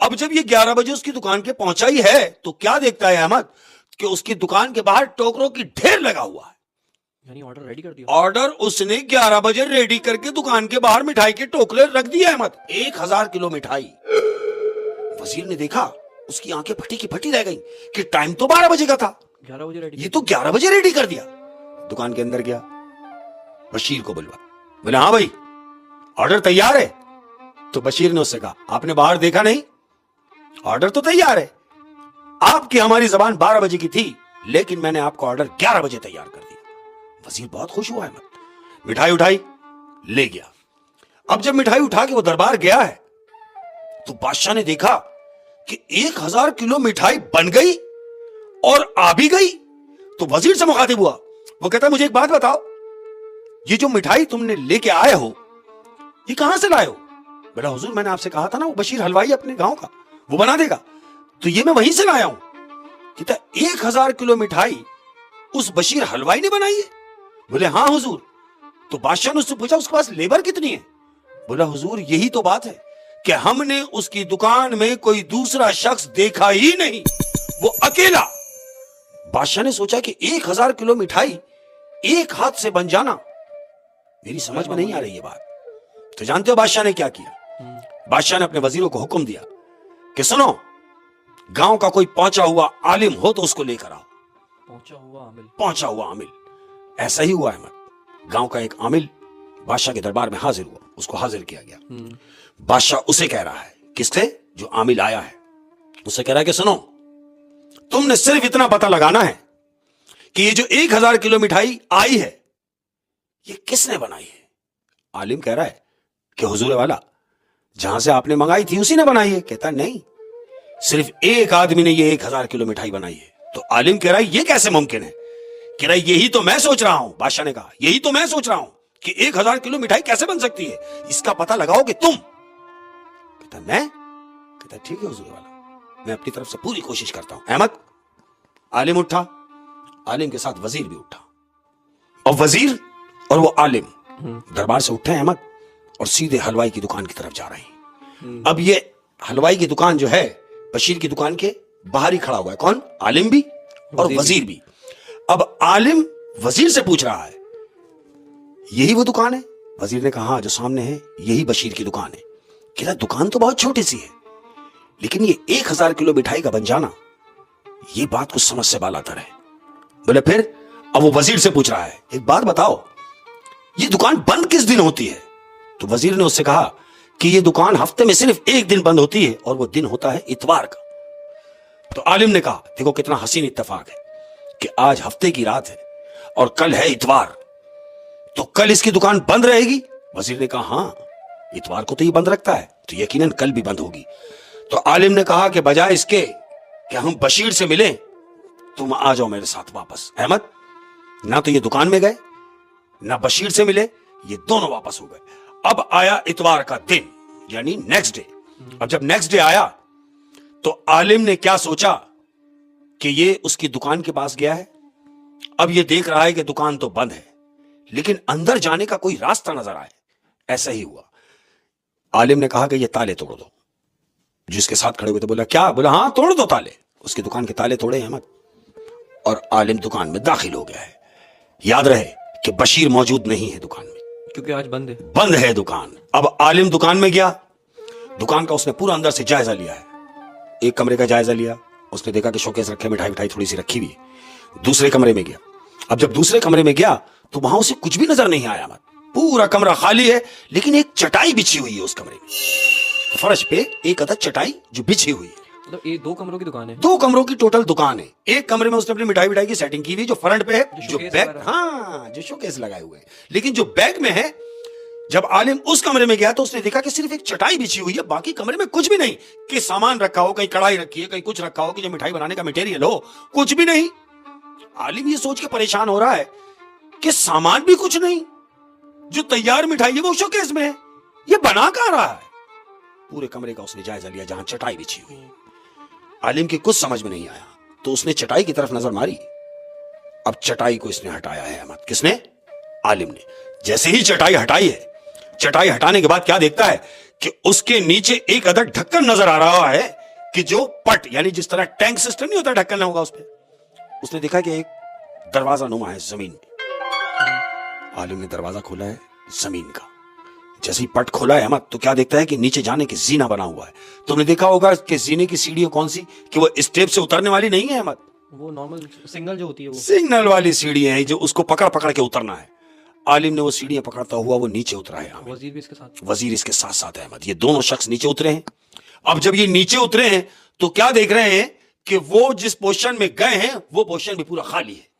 اب جب یہ 11 بجے اس کی دکان کے پہنچا ہی ہے تو کیا دیکھتا ہے احمد کہ اس کی دکان کے باہر ٹوکروں کی ڈھیر لگا ہوا ہے. یعنی آرڈر ریڈی کر دیا. آرڈر اس نے 11 بجے ریڈی کر کے دکان کے باہر مٹھائی کے ٹوکرے رکھ دیے احمد. 1000 کلو مٹھائی. وزیر نے دیکھا, اس کی آنکھیں پھٹی کی پھٹی رہ گئی کہ ٹائم تو 12 بجے کا تھا, 11 بجے ریڈی. یہ تو 11 بجے ریڈی کر دیا. دکان کے اندر گیا, بشیر کو بلوا, بولے ہاں بھائی آرڈر تیار ہے. تو بشیر نے اس سے کہا آپ نے باہر دیکھا نہیں, آرڈر تو تیار ہے, آپ کی ہماری زبان 12 بجے کی تھی لیکن میں نے آپ کو آرڈر 11 بجے تیار کر دیا. وزیر بہت خوش ہوا احمد, مٹھائی اٹھائی لے گیا. اب جب مٹھائی اٹھا کے وہ دربار گیا ہے تو بادشاہ نے دیکھا کہ 1000 کلو مٹھائی بن گئی اور آ بھی گئی. تو وزیر سے مخاطب ہوا, وہ کہتا ہے مجھے ایک بات بتاؤ, یہ جو مٹھائی تم نے لے کے آئے ہو یہ کہاں سے لائے ہو؟ بڑا حضور میں نے آپ سے کہا تھا نا وہ بشیر حلوائی اپنے گاؤں کا وہ بنا دے گا, تو یہ میں وہیں سے لایا ہوں. کہتا 1000 کلو مٹھائی اس بشیر حلوائی نے بنائی ہے؟ بولے ہاں حضور. تو بادشاہ نے اس سے پوچھا اس کے پاس لیبر کتنی ہے؟ بولا حضور یہی تو بات ہے کہ ہم نے اس کی دکان میں کوئی دوسرا شخص دیکھا ہی نہیں, وہ اکیلا. بادشاہ نے سوچا کہ 1000 کلو مٹھائی ایک ہاتھ سے بن جانا, میری سمجھ میں نہیں آ رہی یہ بات. تو جانتے ہو بادشاہ نے کیا کیا؟ بادشاہ نے اپنے وزیروں کو حکم دیا کہ سنو, گاؤں کا کوئی پہنچا ہوا عالم ہو تو اس کو لے کر آؤ. پہنچا ہوا عامل. ایسا ہی ہوا احمد, گاؤں کا ایک عامل بادشاہ کے دربار میں حاضر ہوا, اس کو حاضر کیا گیا. بادشاہ اسے کہہ رہا ہے, کس سے؟ جو عامل آیا ہے اسے کہہ رہا ہے کہ سنو, تم نے صرف اتنا پتہ لگانا ہے کہ یہ جو 1000 کلو مٹھائی آئی ہے یہ کس نے بنائی ہے. عالم کہہ رہا ہے کہ حضور والا جہاں سے آپ نے منگائی تھی اسی نے بنائی ہے. کہتا ہے نہیں, صرف ایک آدمی نے یہ 1000 کلو مٹھائی بنائی ہے. تو عالم کہہ رہا ہے یہ کیسے ممکن ہے؟ کہہ رہا ہے یہی تو میں سوچ رہا ہوں. بادشاہ نے کہا یہی تو میں سوچ رہا ہوں کہ 1000 کلو مٹھائی کیسے بن سکتی ہے, اس کا پتہ لگاؤ کہ تم. کہتا ہے میں. کہتا ہے ٹھیک ہے حضور والا, میں اپنی طرف سے پوری کوشش کرتا ہوں. احمد عالم اٹھا, عالم کے ساتھ وزیر بھی اٹھا, اور وزیر اور وہ عالم دربار سے اٹھے احمد اور سیدھے حلوائی کی دکان کی طرف جا رہے ہیں. اب یہ حلوائی کی دکان جو ہے بشیر کی دکان کے باہر ہی کھڑا ہوا ہے. کون؟ عالم بھی اور وزیر بھی. اب عالم وزیر سے پوچھ رہا ہے یہی وہ دکان ہے؟ وزیر نے کہا ہاں جو سامنے ہے یہی بشیر کی دکان ہے. کہتا دکان تو بہت چھوٹی سی ہے لیکن یہ 1000 کلو مٹھائی کا بن جانا یہ بات کچھ سمجھ سے بالاتر ہے. بولے پھر؟ اب وہ وزیر سے پوچھ رہا ہے ایک بات بتاؤ, یہ دکان بند کس دن ہوتی ہے؟ تو وزیر نے اس سے کہا کہ یہ دکان ہفتے میں صرف ایک دن بند ہوتی ہے اور وہ دن ہوتا ہے اتوار کا. تو عالم نے کہا دیکھو کتنا حسین اتفاق ہے کہ آج ہفتے کی رات ہے اور کل ہے اتوار, تو کل اس کی دکان بند رہے گی؟ وزیر نے کہا ہاں اتوار کو تو یہ بند رکھتا ہے تو یقیناً کل بھی بند ہوگی. تو عالم نے کہا کہ بجائے اس کے کہ ہم بشیر سے ملیں تم آ جاؤ میرے ساتھ واپس. احمد نہ تو یہ دکان میں گئے نہ بشیر سے ملے, یہ دونوں واپس ہو گئے. اب آیا اتوار کا دن یعنی نیکسٹ ڈے. اب جب نیکسٹ ڈے آیا تو عالم نے کیا سوچا کہ یہ اس کی دکان کے پاس گیا ہے, اب یہ دیکھ رہا ہے کہ دکان تو بند ہے لیکن اندر جانے کا کوئی راستہ نظر آئے. ایسا ہی ہوا. عالم نے کہا کہ یہ تالے توڑ دو. جس کے ساتھ کھڑے ہوئے تھے بولا کیا؟ بولا ہاں توڑ دو تالے. اس کی دکان کے تالے توڑے احمد اور عالم دکان میں داخل ہو گیا ہے. یاد رہے کہ بشیر موجود نہیں ہے دکان میں کیونکہ آج بند ہے دکان. اب عالم دکان میں گیا, دکان کا اس نے پورا اندر سے جائزہ لیا ہے. ایک کمرے کا جائزہ لیا, اس نے دیکھا کہ شوکیس رکھے, مٹھائی تھوڑی سی رکھی ہوئی ہے. دوسرے کمرے میں گیا. اب جب دوسرے کمرے میں گیا تو وہاں اسے کچھ بھی نظر نہیں آیا. پورا کمرہ خالی ہے لیکن ایک چٹائی بچھی ہوئی ہے اس کمرے میں, فرش پہ ایک عدد چٹائی جو بچھی ہوئی ہے. مطلب یہ 2 کمروں کی دکان ہے, 2 کمروں کی ٹوٹل دکان ہے. ایک کمرے میں اس نے اپنی مٹھائی کی سیٹنگ کی ہوئی جو فرنٹ پہ ہے, جو بیک, ہاں جو شوکیس لگائے ہوئے ہیں, لیکن جو بیک میں ہے. جب عالم اس کمرے میں گیا تو اس نے دیکھا کہ صرف ایک چٹائی بچھی ہوئی ہے, باقی کمرے میں کچھ بھی نہیں. کہ سامان رکھا ہو, کہیں کڑھائی رکھی ہے, کہیں کچھ رکھا ہو کہ جو مٹھائی بنانے کا مٹیریل ہو, کچھ بھی نہیں. عالم یہ سوچ کے پریشان ہو رہا ہے کہ سامان بھی کچھ نہیں, جو تیار مٹھائی ہے وہ شوکیس میں ہے, یہ بنا کہاں رہا ہے. پورے کمرے کا اس نے جائزہ لیا جہاں چٹائی بچھی ہوئی. عالم کی کچھ سمجھ میں نہیں آیا تو اس نے چٹائی کی طرف نظر ماری. اب چٹائی کو اس نے ہٹایا ہے احمد. کس نے؟ عالم نے. جیسے ہی چٹائی ہٹائی ہے, چٹائی ہٹانے کے بعد کیا دیکھتا ہے کہ اس کے نیچے ایک ادھر ڈھکن نظر آ رہا ہے کہ جو پٹ یعنی جس طرح ٹینک سسٹم نہیں ہوتا ڈھکن نہ ہوگا اس پہ. اس نے دیکھا کہ ایک دروازہ نما ہے زمین میں. عالم نے دروازہ کھولا ہے زمین کا. جیسے ہی پٹ کھولا ہے احمد تو کیا دیکھتا ہے کہ نیچے جانے کی زینہ بنا ہوا ہے. تم نے دیکھا ہوگا کہ زینے کی سیڑھی کون سی کہ وہ اسٹیپ سے اترنے والی نہیں ہے احمد, وہ نارمل سنگل جو ہوتی ہے وہ سگنل والی سیڑھیاں ہیں جو اس کو پکڑ پکڑ کے اترنا ہے. عالم نے وہ سیڑھیاں پکڑتا ہوا وہ نیچے اترا ہے. وزیر بھی اس کے ساتھ وزیر اس کے ساتھ ساتھ احمد, یہ دونوں شخص نیچے اترے ہیں. اب جب یہ نیچے اترے ہیں تو کیا دیکھ رہے ہیں کہ وہ جس پوزیشن میں گئے ہیں وہ پوزیشن بھی پورا خالی ہے.